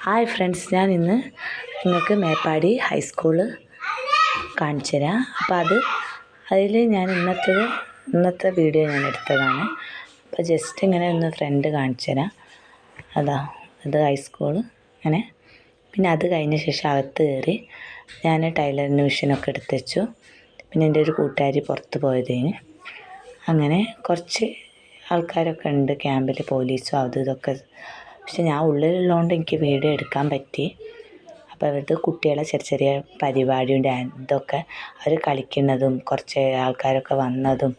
Hi friends, ഞാൻ ഇന്ന് നിങ്ങൾക്ക് മേപ്പാടി ഹൈസ്കൂള് കാണിച്ചു തരാം. അപ്പോൾ അതിൽ ഞാൻ ഇന്നത്തെ വീഡിയോ ഞാൻ എടുത്തതാണ്. അപ്പോൾ ജസ്റ്റ് ഇങ്ങനെ ഒന്ന് ഫ്രണ്ട് കാണിച്ചു തരാം. അത് ഹൈസ്കൂള് അങ്ങനെ. പിന്നെ അത് കഴിഞ്ഞ ശേഷം അകത്ത് കയറി ഞാൻ ടൈലറിൻ്റെ മെഷീനൊക്കെ എടുത്ത് വെച്ചു. പിന്നെ എൻ്റെ ഒരു കൂട്ടുകാരി പുറത്ത് പോയതിന് അങ്ങനെ കുറച്ച് ആൾക്കാരൊക്കെ ഉണ്ട് ക്യാമ്പിൽ, പോലീസും ഇതൊക്കെ. പക്ഷെ ഞാൻ ഉള്ളിലുള്ളതുകൊണ്ട് എനിക്ക് വീഡിയോ എടുക്കാൻ പറ്റി. അപ്പോൾ അവരുടെ കുട്ടികളെ ചെറിയ പരിപാടിയും ഇതൊക്കെ അവർ കളിക്കുന്നതും കുറച്ച് ആൾക്കാരൊക്കെ വന്നതും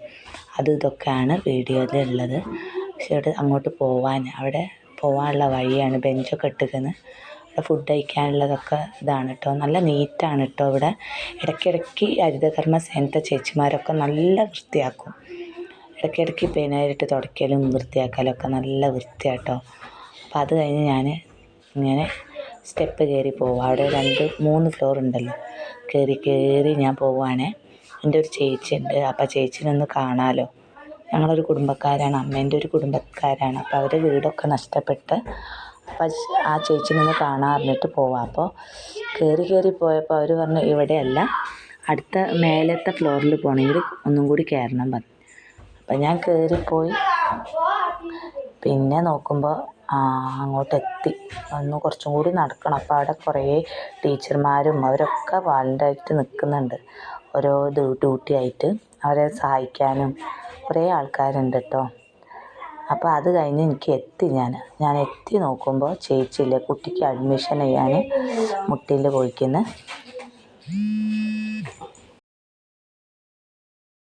ഇതൊക്കെയാണ് വീഡിയോയിൽ ഉള്ളത്. പക്ഷെ അങ്ങോട്ട് അവിടെ പോകാനുള്ള വഴിയാണ്, ബെഞ്ചൊക്കെ ഇട്ടിരിക്കുന്നത്. അവിടെ ഫുഡ് കഴിക്കാനുള്ളതൊക്കെ ഇതാണ് കേട്ടോ. നല്ല നീറ്റാണ് കേട്ടോ ഇവിടെ. ഇടയ്ക്കിടയ്ക്ക് ഹരിതകർമ്മ സേനത്തെ ചേച്ചിമാരൊക്കെ നല്ല വൃത്തിയാക്കും. ഇടയ്ക്കിടയ്ക്ക് പേനായിട്ട് തുടയ്ക്കലും വൃത്തിയാക്കലൊക്കെ നല്ല വൃത്തിയാട്ടോ. അപ്പോൾ അത് കഴിഞ്ഞ് ഞാൻ ഇങ്ങനെ സ്റ്റെപ്പ് കയറി പോവുക. അവിടെ 2-3 ഫ്ലോർ ഉണ്ടല്ലോ, കയറി ഞാൻ പോവുകയാണേ. എൻ്റെ ഒരു ചേച്ചി ഉണ്ട്. അപ്പോൾ ചേച്ചിനൊന്ന് കാണാമല്ലോ. ഞങ്ങളൊരു കുടുംബക്കാരാണ്, അമ്മേൻ്റെ ഒരു കുടുംബക്കാരാണ്. അപ്പോൾ അവരുടെ വീടൊക്കെ നഷ്ടപ്പെട്ട്, അപ്പോൾ ആ ചേച്ചിനൊന്ന് കാണാൻ പറഞ്ഞിട്ട് പോവാം. അപ്പോൾ കയറി പോയപ്പോൾ അവർ പറഞ്ഞു ഇവിടെയല്ല, അടുത്ത മേലത്തെ ഫ്ലോറിൽ പോകണമെങ്കിൽ ഒന്നും കൂടി കയറണം പറഞ്ഞു. അപ്പം ഞാൻ കയറിപ്പോയി. പിന്നെ നോക്കുമ്പോൾ അങ്ങോട്ടെത്തി. കുറച്ചും കൂടി നടക്കണം. അപ്പോൾ അവിടെ കുറേ ടീച്ചർമാരും അവരൊക്കെ വാളണ്ടിയറായിട്ട് നിൽക്കുന്നുണ്ട്, ഓരോ ഡ്യൂട്ടി ആയിട്ട്. അവരെ സഹായിക്കാനും കുറേ ആൾക്കാരുണ്ട് കേട്ടോ. അപ്പോൾ അത് കഴിഞ്ഞ് ഞാൻ എത്തി നോക്കുമ്പോൾ ചേച്ചിയില്ലേ, കുട്ടിക്ക് അഡ്മിഷൻ ചെയ്യാൻ മുട്ടിൽ പോയിക്കുന്നു.